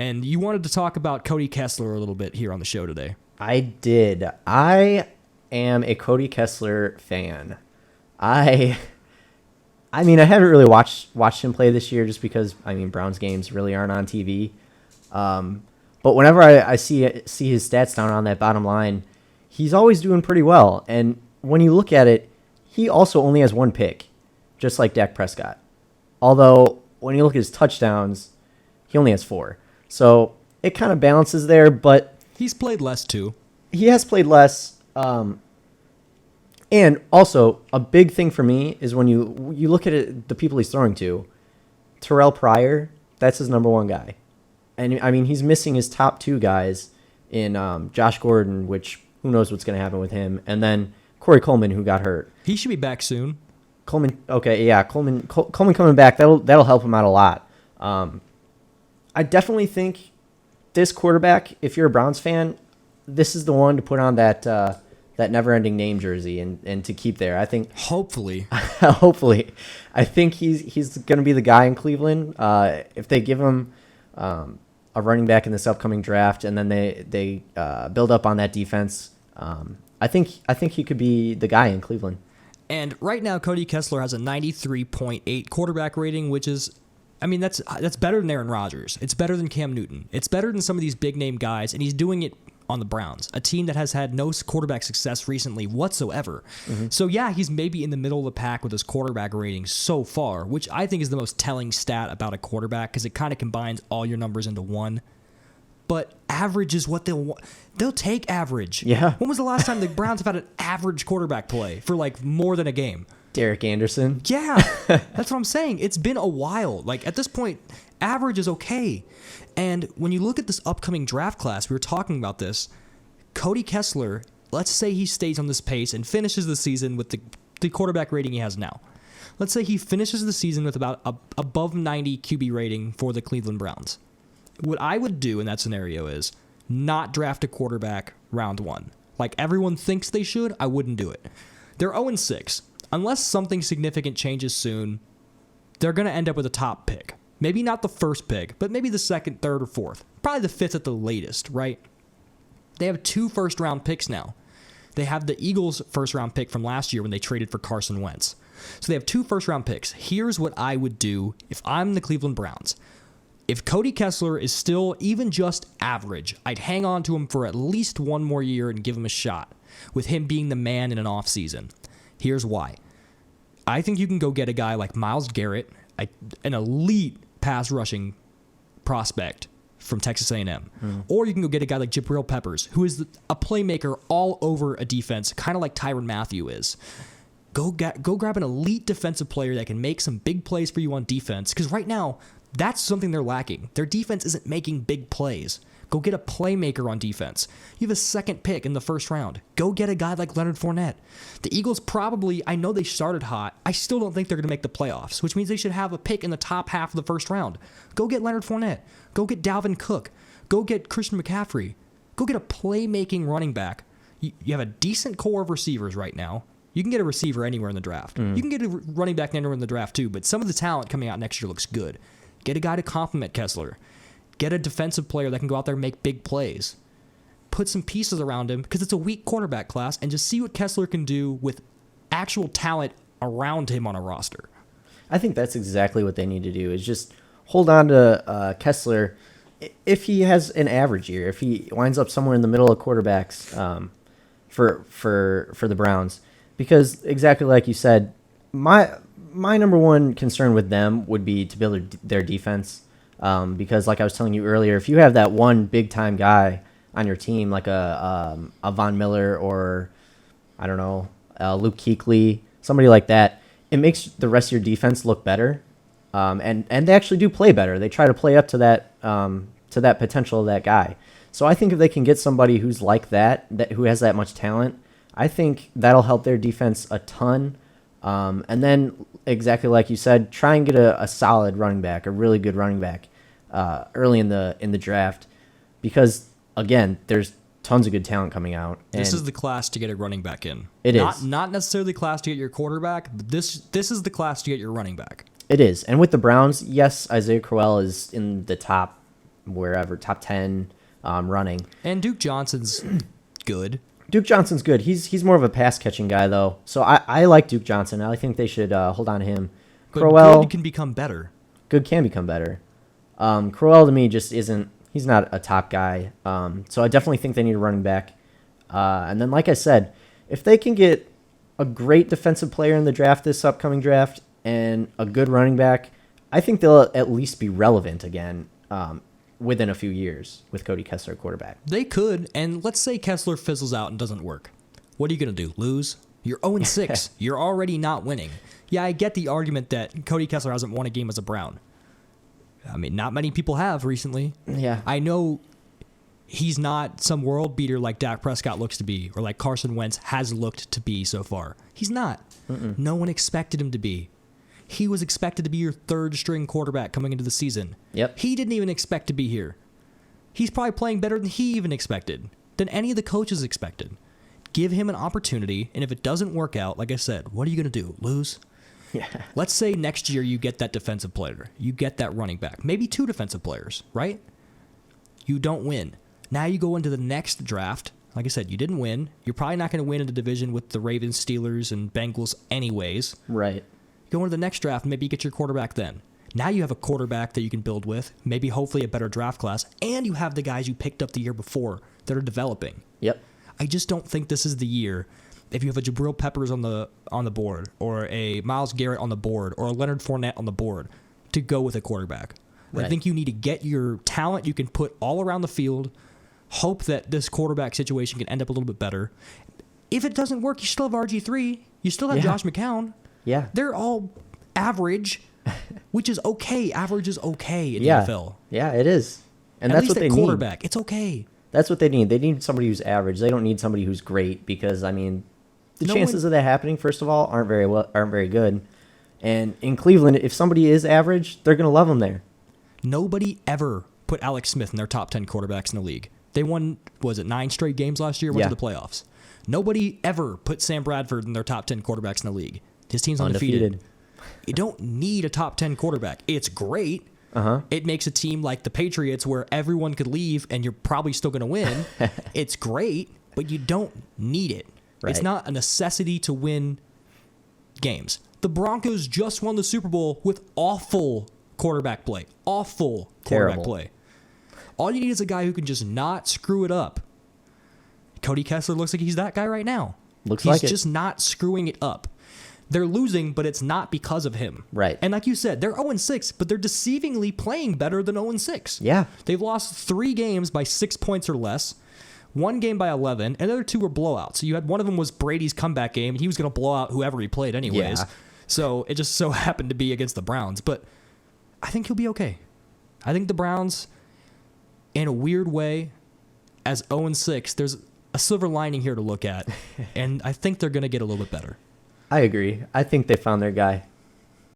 And you wanted to talk about Cody Kessler a little bit here on the show today. I did. I am a Cody Kessler fan. I mean, I haven't really watched him play this year just because, Browns games really aren't on TV. But whenever I see his stats down on that bottom line, he's always doing pretty well. And when you look at it, he also only has one pick, just like Dak Prescott. Although, when you look at his touchdowns, he only has 4. So it kind of balances there, but he's played less too. He has played less. And also, a big thing for me is when you look at it, the people he's throwing to, Terrell Pryor, that's his number 1 guy. And, he's missing his top 2 guys in Josh Gordon, which who knows what's going to happen with him, and then Corey Coleman, who got hurt. He should be back soon. Coleman coming back, that'll help him out a lot. I definitely think this quarterback, if you're a Browns fan, this is the one to put on that never-ending name jersey and to keep there. I think hopefully, I think he's going to be the guy in Cleveland. If they give him a running back in this upcoming draft, and then they build up on that defense, I think he could be the guy in Cleveland. And right now, Cody Kessler has a 93.8 quarterback rating, which is, that's better than Aaron Rodgers. It's better than Cam Newton. It's better than some of these big name guys, and he's doing it on the Browns, a team that has had no quarterback success recently whatsoever. Mm-hmm. So yeah, he's maybe in the middle of the pack with his quarterback rating so far, which I think is the most telling stat about a quarterback because it kind of combines all your numbers into one. But average is what they'll want. They'll take average. Yeah. When was the last time the Browns have had an average quarterback play for like more than a game? Derek Anderson. Yeah, that's what I'm saying. It's been a while. Like at this point, average is okay. And when you look at this upcoming draft class, we were talking about this, Cody Kessler, let's say he stays on this pace and finishes the season with the quarterback rating he has now. Let's say he finishes the season with about above 90 QB rating for the Cleveland Browns. What I would do in that scenario is not draft a quarterback round 1. Like everyone thinks they should, I wouldn't do it. They're 0-6. Unless something significant changes soon, they're going to end up with a top pick. Maybe not the first pick, but maybe the second, third, or fourth. Probably the fifth at the latest, right? They have 2 first-round picks now. They have the Eagles' first-round pick from last year when they traded for Carson Wentz. So they have 2 first-round picks. Here's what I would do if I'm the Cleveland Browns. If Cody Kessler is still even just average, I'd hang on to him for at least 1 more year and give him a shot, with him being the man in an offseason. Here's why. I think you can go get a guy like Myles Garrett, an elite pass rushing prospect from Texas A&M. Or you can go get a guy like Jabril Peppers, who is a playmaker all over a defense, kind of like Tyrann Mathieu is. Go grab an elite defensive player that can make some big plays for you on defense, because right now, that's something they're lacking. Their defense isn't making big plays. Go get a playmaker on defense. You have a second pick in the first round. Go get a guy like Leonard Fournette. The Eagles probably, I know they started hot. I still don't think they're going to make the playoffs, which means they should have a pick in the top half of the first round. Go get Leonard Fournette. Go get Dalvin Cook. Go get Christian McCaffrey. Go get a playmaking running back. You have a decent core of receivers right now. You can get a receiver anywhere in the draft. You can get a running back anywhere in the draft too, but some of the talent coming out next year looks good. Get a guy to complement Kessler. Get a defensive player that can go out there and make big plays. Put some pieces around him because it's a weak quarterback class, and just see what Kessler can do with actual talent around him on a roster. I think that's exactly what they need to do, is just hold on to Kessler. If he has an average year, if he winds up somewhere in the middle of quarterbacks for the Browns, because exactly like you said, my number one concern with them would be to build their defense. Because like I was telling you earlier, if you have that one big time guy on your team, like a Von Miller or I don't know, Luke Kuechly, somebody like that, it makes the rest of your defense look better. And they actually do play better. They try to play up to that potential of that guy. So I think if they can get somebody who's like that who has that much talent, I think that'll help their defense a ton. And then, exactly like you said, try and get a solid running back, a really good running back, early in the draft, because again, there's tons of good talent coming out. This is the class to get a running back in. It is not necessarily the class to get your quarterback, but this is the class to get your running back. It is, and with the Browns, yes, Isaiah Crowell is in the top wherever, top 10 running. And Duke Johnson's good. Duke Johnson's good. He's more of a pass catching guy though. So I like Duke Johnson. I think they should hold on to him. But Crowell good can become better. Good can become better. Crowell to me just isn't. He's not a top guy. So I definitely think they need a running back. And then, like I said, if they can get a great defensive player in the draft, this upcoming draft, and a good running back, I think they'll at least be relevant again within a few years with Cody Kessler quarterback. They could, and let's say Kessler fizzles out and doesn't work. What are you going to do? Lose? You're 0-6. You're already not winning. Yeah, I get the argument that Cody Kessler hasn't won a game as a Brown. I mean, not many people have recently. Yeah. I know he's not some world beater like Dak Prescott looks to be, or like Carson Wentz has looked to be so far. He's not. No one expected him to be. He was expected to be your third string quarterback coming into the season. Yep. He didn't even expect to be here. He's probably playing better than he even expected, than any of the coaches expected. Give him an opportunity, and if it doesn't work out, like I said, what are you going to do? Lose? Yeah. Let's say next year you get that defensive player. You get that running back. Maybe 2 defensive players, right? You don't win. Now you go into the next draft. Like I said, you didn't win. You're probably not going to win in the division with the Ravens, Steelers, and Bengals anyways. Right. Go into the next draft, maybe you get your quarterback then. Now you have a quarterback that you can build with, maybe hopefully a better draft class, and you have the guys you picked up the year before that are developing. Yep. I just don't think this is the year. If you have a Jabril Peppers on the board, or a Myles Garrett on the board, or a Leonard Fournette on the board, to go with a quarterback. Right. I think you need to get your talent you can put all around the field, hope that this quarterback situation can end up a little bit better. If it doesn't work, you still have RG3. You still have Josh McCown. Yeah. They're all average, which is okay. Average is okay in the NFL. Yeah, it is. And At that's least what they at need. quarterback, it's okay. That's what they need. They need somebody who's average. They don't need somebody who's great because, I mean, the No chances one- of that happening, first of all, aren't very good. And in Cleveland, if somebody is average, they're going to love them there. Nobody ever put Alex Smith in their top 10 quarterbacks in the league. They won, was it 9 straight games last year? Went to the playoffs. Nobody ever put Sam Bradford in their top 10 quarterbacks in the league. His team's undefeated. You don't need a top 10 quarterback. It's great. It makes a team like the Patriots where everyone could leave and you're probably still going to win. It's great, but you don't need it. Right. It's not a necessity to win games. The Broncos just won the Super Bowl with awful quarterback play. Awful quarterback play. All you need is a guy who can just not screw it up. Cody Kessler looks like he's that guy right now. He's just not screwing it up. They're losing, but it's not because of him. Right. And like you said, they're 0-6, but they're deceivingly playing better than 0-6. Yeah. They've lost 3 games by 6 points or less, 1 game by 11, and the other 2 were blowouts. So you had one of them was Brady's comeback game, and he was going to blow out whoever he played anyways. Yeah. So it just so happened to be against the Browns. But I think he'll be okay. I think the Browns, in a weird way, as 0-6, there's a silver lining here to look at, and I think they're going to get a little bit better. I agree. I think they found their guy.